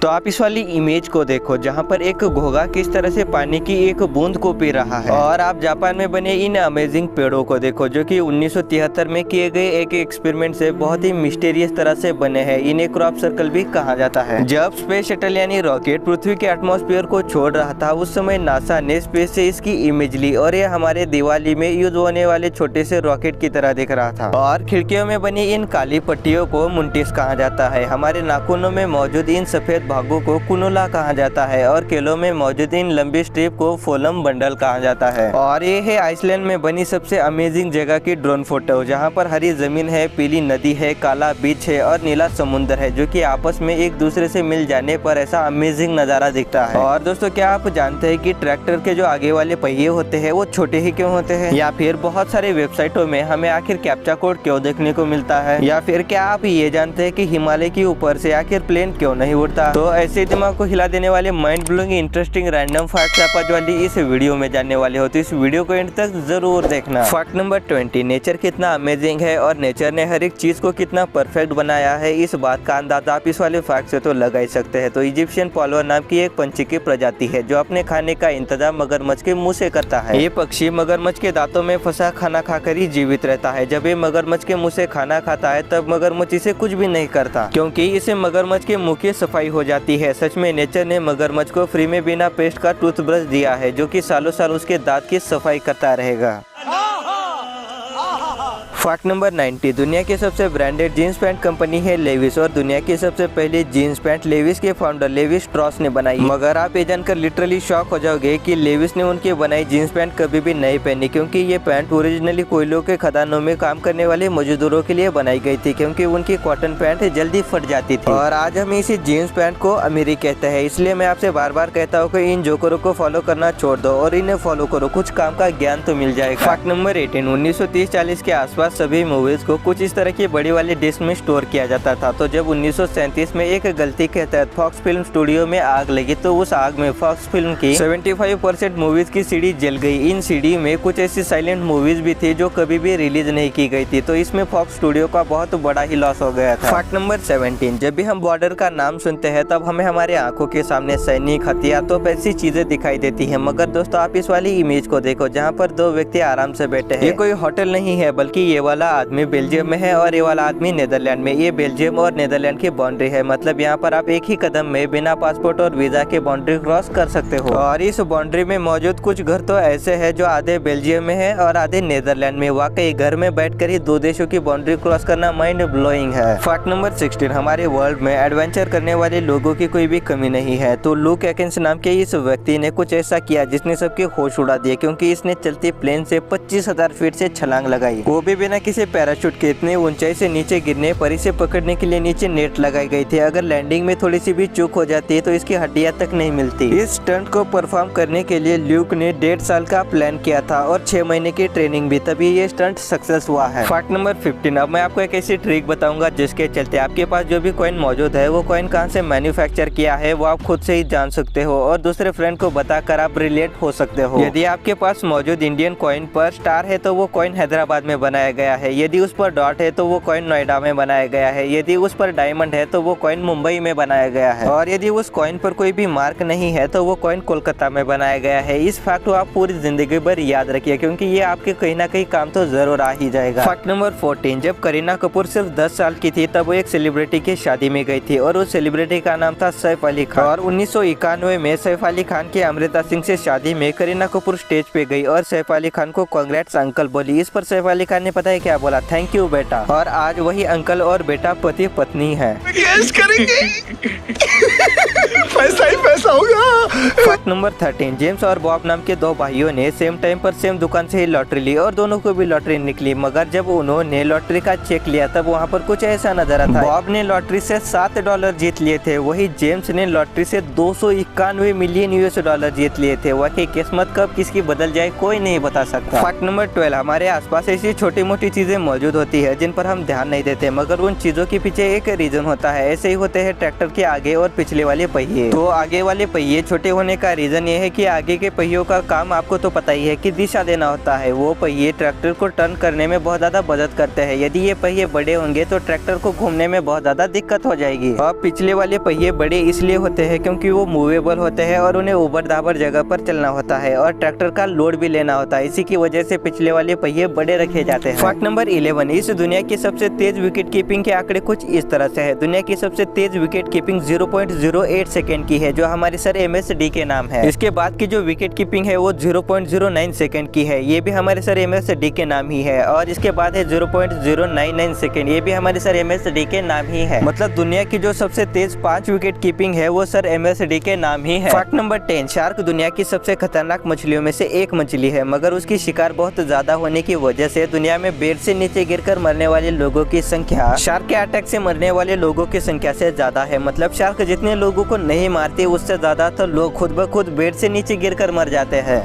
तो आप इस वाली इमेज को देखो जहाँ पर एक घोंघा किस तरह से पानी की एक बूंद को पी रहा है। और आप जापान में बने इन अमेजिंग पेड़ों को देखो जो कि 1973 में किए गए एक एक्सपेरिमेंट से बहुत ही मिस्टीरियस तरह से बने हैं। इन्हें क्रॉप सर्कल भी कहा जाता है। जब स्पेस शटल यानी रॉकेट पृथ्वी के एटमॉस्फेयर को छोड़ रहा था उस समय नासा ने स्पेस से इसकी इमेज ली और ये हमारे दिवाली में यूज होने वाले छोटे से रॉकेट की तरह दिख रहा था। और खिड़कियों में बनी इन काली पट्टियों को मुंटिस कहा जाता है। हमारे नाखूनों में मौजूद इन सफेद भागों को कुनुला कहा जाता है और केलों में मौजूद इन लंबी स्ट्रिप को फोलम बंडल कहा जाता है। और ये है आइसलैंड में बनी सबसे अमेजिंग जगह की ड्रोन फोटो जहाँ पर हरी जमीन है, पीली नदी है, काला बीच है और नीला समुद्र है जो कि आपस में एक दूसरे से मिल जाने पर ऐसा अमेजिंग नजारा दिखता है। और दोस्तों क्या आप जानते हैं कि ट्रैक्टर के जो आगे वाले पहिए होते हैं वो छोटे ही क्यों होते हैं? या फिर बहुत सारे वेबसाइटों में हमें आखिर कैप्चा कोड क्यों देखने को मिलता है? या फिर क्या आप ये जानते हैं कि हिमालय के ऊपर से आखिर प्लेन क्यों नहीं उड़ता? तो ऐसे दिमाग को हिला देने वाले mind blowing interesting random facts आप आज वाली इस वीडियो में जानने वाले हो, तो इस वीडियो को एंड तक जरूर देखना। फैक्ट नंबर 20, नेचर कितना अमेजिंग है और नेचर ने हर एक चीज को कितना परफेक्ट बनाया है इस बात का अंदाजा आप इस वाले फैक्ट से तो लगा ही सकते हैं। तो इजिप्शियन पॉलवर नाम की एक पंछी की प्रजाति है जो अपने खाने का इंतजाम मगरमच्छ के मुंह से करता है। ये पक्षी मगरमच्छ के दांतों में फंसा खाना खाकर ही जीवित रहता है। जब ये मगरमच्छ के मुंह से खाना खाता है तब मगरमच्छ इसे कुछ भी नहीं करता क्योंकि इसे मगरमच्छ के मुंह की सफाई हो जाती है। सच में नेचर ने मगरमच्छ को फ्री में बिना पेस्ट का टूथब्रश दिया है जो कि सालों साल उसके दांत की सफाई करता रहेगा। फैक्ट नंबर 90, दुनिया की सबसे ब्रांडेड जीन्स पैंट कंपनी है लेविस और दुनिया की सबसे पहली जीन्स पैंट लेविस के फाउंडर लेविस स्ट्रॉस ने बनाई। मगर आप ये जानकर लिटरली शॉक हो जाओगे कि लेविस ने उनकी बनाई जीन्स पैंट कभी भी नहीं पहनी क्योंकि ये पैंट ओरिजिनली कोयलों के खदानों में काम करने वाले मजदूरों के लिए बनाई गई थी क्योंकि उनकी कॉटन पैंट जल्दी फट जाती थी। और आज हम इसी जीन्स पैंट को अमीरी कहते हैं। इसलिए मैं आपसे बार बार कहता हूँ कि इन जोकरों को फॉलो करना छोड़ दो और इन्हें फॉलो करो, कुछ काम का ज्ञान तो मिल जाएगा। फैक्ट नंबर 18, 1930-40 के आसपास सभी मूवीज को कुछ इस तरह की बड़ी वाली डिस्क में स्टोर किया जाता था। तो जब 1937 में एक गलती के तहत फॉक्स फिल्म स्टूडियो में आग लगी तो उस आग में फॉक्स फिल्म की 75% मूवीज की सीडी जल गई। इन सीडी में कुछ ऐसी साइलेंट मूवीज भी थी जो कभी भी रिलीज नहीं की गई थी। तो इसमें फॉक्स स्टूडियो का बहुत बड़ा ही लॉस हो गया था। फैक्ट नंबर 17, जब भी हम बॉर्डर का नाम सुनते हैं तब हमें हमारे आंखों के सामने सैनिक, हथियार तो ऐसी चीजें दिखाई देती है। मगर दोस्तों आप इस वाली इमेज को देखो जहाँ पर दो व्यक्ति आराम से बैठे हैं। ये कोई होटल नहीं है बल्कि ये वाला आदमी बेल्जियम में है और ये वाला आदमी नेदरलैंड में। ये बेल्जियम और नेदरलैंड की बाउंड्री है, मतलब यहाँ पर आप एक ही कदम में बिना पासपोर्ट और वीजा के बाउंड्री क्रॉस कर सकते हो। और इस बाउंड्री में मौजूद कुछ घर तो ऐसे हैं जो आधे बेल्जियम में है और आधे नेदरलैंड में। वाकई घर में बैठकर ही दो देशों की बाउंड्री क्रॉस करना माइंड ब्लोइंग है। फैक्ट नंबर 16, हमारे वर्ल्ड में एडवेंचर करने वाले लोगों की कोई भी कमी नहीं है। तो लुक एकिंस नाम के इस व्यक्ति ने कुछ ऐसा किया जिसने सबके होश उड़ा दिए क्योंकि इसने चलती प्लेन से 25,000 फीट से छलांग लगाई, वो भी बिना किसी पैराशूट के। इतनी ऊंचाई से नीचे गिरने पर इसे पकड़ने के लिए नीचे नेट लगाई गई थी। अगर लैंडिंग में थोड़ी सी भी चूक हो जाती है तो इसकी हड्डियां तक नहीं मिलती। इस स्टंट को परफॉर्म करने के लिए ल्यूक ने 1.5 साल का प्लान किया था और 6 महीने की ट्रेनिंग भी, तभी ये स्टंट सक्सेस हुआ है। फैक्ट नंबर 15, अब मैं आपको एक ऐसी ट्रिक बताऊंगा जिसके चलते आपके पास जो भी कॉइन मौजूद है वो कॉइन कहाँ से मैन्युफैक्चर किया है वो आप खुद से ही जान सकते हो और दूसरे फ्रेंड को बताकर आप रिलेट हो सकते हो। यदि आपके पास मौजूद इंडियन कॉइन पर स्टार है तो वो कॉइन हैदराबाद में बनाया गया है। यदि उस पर डॉट है तो वो कॉइन नोएडा में बनाया गया है। यदि उस पर डायमंड है तो वो कॉइन मुंबई में बनाया गया है। और यदि उस कॉइन पर कोई भी मार्क नहीं है तो वो कॉइन कोलकाता में बनाया गया है। इस फैक्ट को आप पूरी जिंदगी भर याद रखिए क्योंकि ये आपके कहीं ना कहीं काम तो जरूर आ ही जाएगा। फैक्ट नंबर 14, जब करीना कपूर सिर्फ 10 साल की थी तब वो एक सेलिब्रिटी की शादी में गई थी और उस सेलिब्रिटी का नाम था सैफ अली खान। और 1991 में सैफ अली खान की अमृता सिंह से शादी में करीना कपूर स्टेज पे गई और सैफ अली खान को कांग्रेट्स अंकल बोली। इस पर सैफ अली खान ने पता है क्या बोला? थैंक यू बेटा। और आज वही अंकल और बेटा पति पत्नी है। यस करेंगे पैसा ही पैसा होगा। फैक्ट नंबर 13, जेम्स और बॉब नाम के दो भाइयों ने सेम टाइम पर सेम दुकान से ही लॉटरी ली और दोनों को भी लॉटरी निकली। मगर जब उन्होंने लॉटरी का चेक लिया तब वहाँ पर कुछ ऐसा नजर था। बॉब ने लॉटरी से $7 जीत लिए थे, वही जेम्स ने लॉटरी से 291 मिलियन US$ जीत लिए थे। वाकई किस्मत कब किसकी बदल जाए कोई नहीं बता सकता। फैक्ट नंबर 12, हमारे आसपास ऐसी छोटी मोटी चीजें मौजूद होती है जिन पर हम ध्यान नहीं देते मगर उन चीजों के पीछे एक रीजन होता है। ऐसे ही होते हैं ट्रैक्टर के आगे और पिछले वाले पहिए। तो आगे वाले पहिए छोटे छोटे होने का रीजन ये है कि आगे के पहियों का काम आपको तो पता ही है कि दिशा देना होता है। वो पहिए ट्रैक्टर को टर्न करने में बहुत ज्यादा मदद करते हैं। यदि ये पहिए बड़े होंगे तो ट्रैक्टर को घूमने में बहुत ज्यादा दिक्कत हो जाएगी। और पिछले वाले पहिए बड़े इसलिए होते हैं क्योंकि वो मूवेबल होते हैं और उन्हें उबड़ खाबड़ जगह पर चलना होता है और ट्रैक्टर का लोड भी लेना होता है। इसी की वजह से पिछले वाले पहिए बड़े रखे जाते हैं। फैक्ट नंबर 11, इस दुनिया की सबसे तेज विकेट कीपिंग के आंकड़े कुछ इस तरह से है। दुनिया की सबसे तेज विकेट कीपिंग 0.08 सेकंड की है, जो हमारे सर MS के नाम है। इसके बाद की जो विकेट कीपिंग है वो 0.09 सेकंड की है, ये भी हमारे सर MS के नाम ही है। और इसके बाद है 0.099 सेकंड, ये भी हमारे सर MS के नाम ही है। मतलब दुनिया की जो सबसे तेज 5 विकेट कीपिंग है वो सर MS के नाम ही है। फैक्ट नंबर 10, शार्क दुनिया की सबसे खतरनाक मछलियों में से एक मछली है, मगर उसकी शिकार बहुत ज्यादा होने की वजह से दुनिया में बेड से नीचे गिरकर मरने वाले लोगों की संख्या शार्क के अटैक से मरने वाले लोगों की संख्या से ज्यादा है। मतलब शार्क जितने लोगों को नहीं मारते उससे ज्यादा तो लोग खुद ब खुद बेड से नीचे गिरकर मर जाते हैं।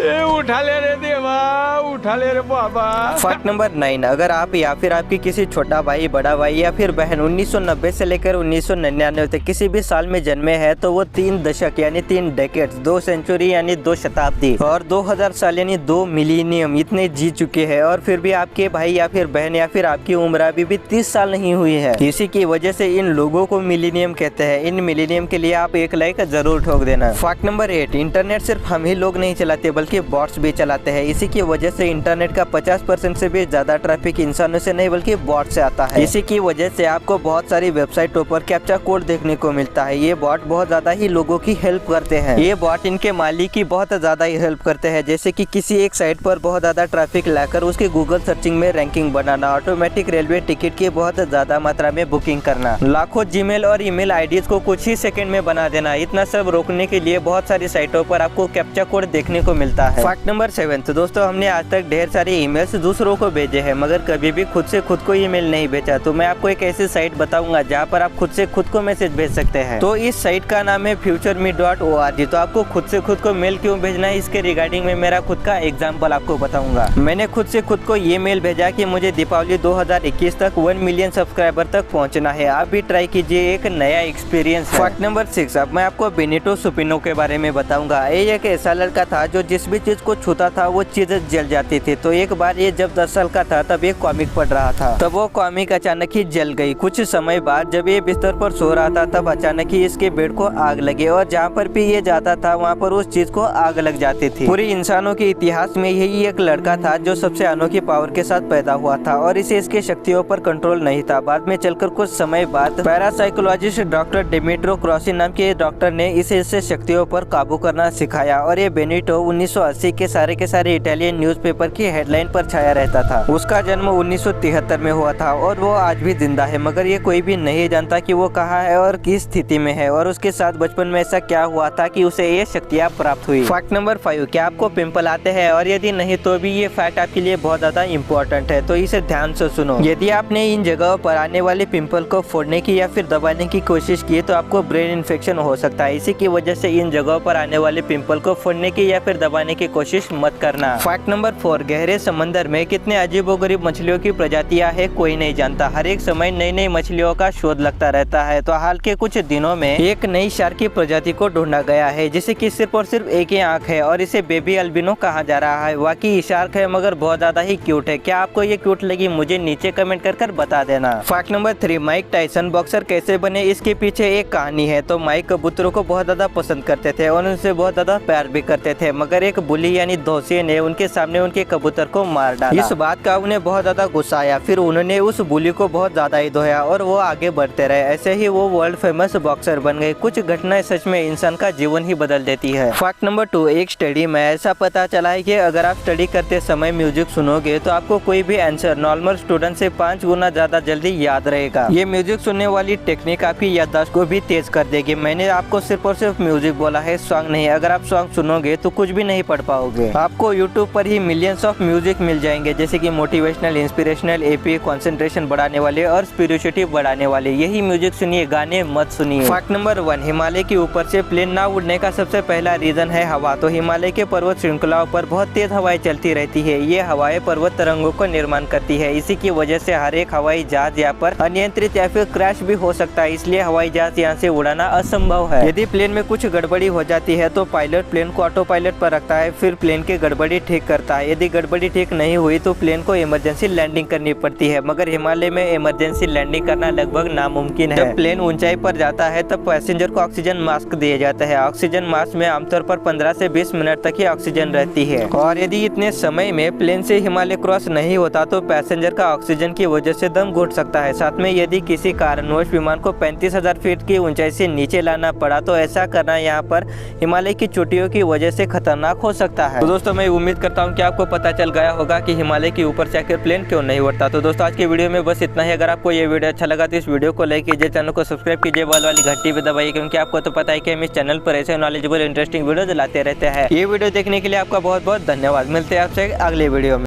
उठा ले रे देवा, उठा ले रे बाबा। फैक्ट नंबर 9, अगर आप या फिर आपकी किसी छोटा भाई, बड़ा भाई या फिर बहन 1990 से लेकर 1999 तक किसी भी साल में जन्मे हैं तो वो 3 दशक यानी 3 डेकेड्स, 2 सेंचुरी यानी 2 शताब्दी और 2000 साल यानी 2 मिलीनियम इतने जी चुके हैं और फिर भी आपके भाई या फिर बहन या फिर आपकी उम्र अभी भी 30 साल नहीं हुई है। इसी की वजह से इन लोगों को मिलीनियम कहते हैं। इन मिलीनियम के लिए आप एक लाइक जरूर ठोक देना। फैक्ट नंबर 8, इंटरनेट सिर्फ हम ही लोग नहीं चलाते बल्कि बॉट्स भी चलाते हैं। इसी की वजह से इंटरनेट का 50% से भी ज्यादा ट्रैफिक इंसानों से नहीं बल्कि बॉट से आता है। इसी की वजह से आपको बहुत सारी वेबसाइटों पर कैप्चा कोड देखने को मिलता है। ये बॉट बहुत ज्यादा ही लोगों की हेल्प करते हैं। ये बॉट इनके मालिक की बहुत ज्यादा ही हेल्प करते हैं, जैसे कि किसी एक साइट पर बहुत ज्यादा ट्रैफिक लाकर उसके गूगल सर्चिंग में रैंकिंग बनाना, ऑटोमेटिक रेलवे टिकट की बहुत ज्यादा मात्रा में बुकिंग करना, लाखों जीमेल और ईमेल आईडीज को कुछ ही सेकंड में बना देना। इतना सब रोकने के लिए बहुत सारी साइटों पर आपको कैप्चा कोड देखने को मिलता है। फैक्ट नंबर 7, तो दोस्तों हमने आज तक ढेर सारे ईमेल्स दूसरों को भेजे हैं मगर कभी भी खुद से खुद को ईमेल नहीं भेजा। तो मैं आपको एक ऐसी साइट बताऊंगा जहां पर आप खुद से खुद को मैसेज भेज सकते हैं। तो इस साइट का नाम है futureme.org। तो आपको खुद से खुद को मेल क्यों भेजना है इसके रिगार्डिंग में मेरा खुद का एग्जाम्पल आपको बताऊंगा। मैंने खुद से खुद को ये मेल भेजा कि मुझे दीपावली 2021 तक 1 मिलियन सब्सक्राइबर तक पहुंचना है। आप भी ट्राई कीजिए, एक नया एक्सपीरियंस। फैक्ट नंबर 6, अब मैं आपको बेनिटो सुपिनो के बारे में बताऊंगा। ये एक ऐसा लड़का था जो जिस भी चीज को छूता था वो चीज जल जाती थी। तो एक बार ये जब 10 साल का था तब एक कॉमिक पढ़ रहा था, तब वो कॉमिक अचानक ही जल गई। कुछ समय बाद जब ये बिस्तर पर सो रहा था तब अचानक ही इसके बेड को आग लगी और जहाँ पर भी ये जाता था वहाँ पर उस चीज को आग लग जाती थी। पूरे इंसानों के इतिहास में यही एक लड़का था जो सबसे अनोखी पावर के साथ पैदा हुआ था और इसे इसके शक्तियों पर कंट्रोल नहीं था। बाद में चलकर कुछ समय बाद पैरासाइकोलॉजिस्ट डॉक्टर डेमिट्रो क्रॉसी नाम के डॉक्टर ने इसे इससे शक्तियों पर काबू करना सिखाया और ये बेनिटो 1980 के सारे इटालियन न्यूज़पेपर की हेडलाइन पर छाया रहता था। उसका जन्म 1973 में हुआ था और वो आज भी जिंदा है, मगर ये कोई भी नहीं जानता कि वो कहाँ है और किस स्थिति में है और उसके साथ बचपन में ऐसा क्या हुआ था कि उसे ये शक्तियाँ प्राप्त हुई। फैक्ट नंबर 5, क्या आपको पिंपल आते हैं और यदि नहीं तो भी ये फैक्ट आपके लिए बहुत ज्यादा इम्पोर्टेंट है, तो इसे ध्यान से सुनो। यदि आपने इन जगहों पर आने वाले पिंपल को फोड़ने की या फिर दबाने की कोशिश की तो आपको ब्रेन इन्फेक्शन हो सकता है। इसी की वजह से इन जगहों पर आने वाले पिंपल को फोड़ने की या फिर दबाने की कोशिश मत करना। फैक्ट नंबर 4, गहरे समंदर में कितने अजीबोगरीब मछलियों की प्रजातियां हैं कोई नहीं जानता। हर एक समय नई नई मछलियों का शोध लगता रहता है। तो हाल के कुछ दिनों में एक नई शार्क की प्रजाति को ढूंढा गया है जिसे कि सिर्फ और सिर्फ एक ही आंख है और इसे बेबी अल्बिनो कहा जा रहा है। वाकई शार्क है मगर बहुत ज्यादा ही क्यूट है। क्या आपको ये क्यूट लगी मुझे नीचे कमेंट कर बता देना। Fact number 3, Mike Tyson boxer कैसे बने इसके पीछे एक कहानी है। तो माइक कबूतरों को बहुत ज्यादा पसंद करते थे और उनसे बहुत ज्यादा प्यार भी करते थे, मगर एक बुली यानी धोसिये ने उनके सामने उनके कबूतर को मार डाला। इस बात का उन्हें बहुत ज्यादा गुस्सा आया। फिर उन्होंने उस बुली को बहुत ज्यादा ही धोया और वो आगे बढ़ते रहे। ऐसे ही वो वर्ल्ड फेमस बॉक्सर बन गए। कुछ घटनाएं सच में इंसान का जीवन ही बदल देती है। फैक्ट नंबर 2, एक स्टडी में ऐसा पता चला है कि अगर आप स्टडी करते समय म्यूजिक सुनोगे तो आपको कोई भी आंसर नॉर्मल स्टूडेंट से 5 गुना ज्यादा जल्दी याद रहेगा। ये म्यूजिक सुनने वाली टेक्निक आपकी याददाश्त को भी तेज कर देगी। मैंने आपको सिर्फ और सिर्फ म्यूजिक बोला है, सॉन्ग नहीं। अगर आप सॉन्ग सुनोगे तो कुछ भी नहीं नहीं पढ़ पाओगे। आपको यूट्यूब पर ही मिलियंस ऑफ म्यूजिक मिल जाएंगे, जैसे कि मोटिवेशनल, इंस्पिरेशनल, एपी, कंसंट्रेशन बढ़ाने वाले और स्पिरिचुअलिटी बढ़ाने वाले। यही म्यूजिक सुनिए, गाने मत सुनिए। फैक्ट नंबर 1, हिमालय के ऊपर से प्लेन ना उड़ने का सबसे पहला रीजन है हवा। तो हिमालय के पर्वत श्रृंखलाओं पर बहुत तेज हवाएं चलती रहती है। ये हवाएं पर्वत तरंगों को निर्माण करती है। इसी की वजह से हर एक हवाई जहाज यहाँ पर अनियंत्रित या फिर क्रैश भी हो सकता है, इसलिए हवाई जहाज यहाँ से उड़ाना असंभव है। यदि प्लेन में कुछ गड़बड़ी हो जाती है तो पायलट प्लेन को ऑटो पायलट पर रखता है, फिर प्लेन की गड़बड़ी ठीक करता है। यदि गड़बड़ी ठीक नहीं हुई तो प्लेन को इमरजेंसी लैंडिंग करनी पड़ती है, मगर हिमालय में इमरजेंसी लैंडिंग करना लगभग नामुमकिन है। जब प्लेन ऊंचाई पर जाता है तब पैसेंजर को ऑक्सीजन मास्क दिया जाता है। ऑक्सीजन मास्क में आमतौर पर 15 से 20 मिनट तक ही ऑक्सीजन रहती है, और यदि इतने समय में प्लेन से हिमालय क्रॉस नहीं होता तो पैसेंजर का ऑक्सीजन की वजह से दम घुट सकता है। साथ में यदि किसी कारणवश विमान को 35,000 फीट की ऊंचाई से नीचे लाना पड़ा तो ऐसा करना यहाँ पर हिमालय की चोटियों की वजह से खतरनाक हो सकता है। तो दोस्तों मैं उम्मीद करता हूँ कि आपको पता चल गया होगा कि हिमालय के ऊपर से आकर प्लेन क्यों नहीं उड़ता। तो दोस्तों आज की वीडियो में बस इतना ही। अगर आपको ये वीडियो अच्छा लगा तो इस वीडियो को लाइक कीजिए, चैनल को सब्सक्राइब कीजिए, बॉल वाली घंटी भी दबाइए, क्योंकि आपको तो पता है कि हम इस चैनल पर ऐसे नॉलेजेबल इंटरेस्टिंग वीडियो लाते रहते हैं। ये वीडियो देखने के लिए आपका बहुत बहुत धन्यवाद। मिलते हैं आपसे अगले वीडियो में।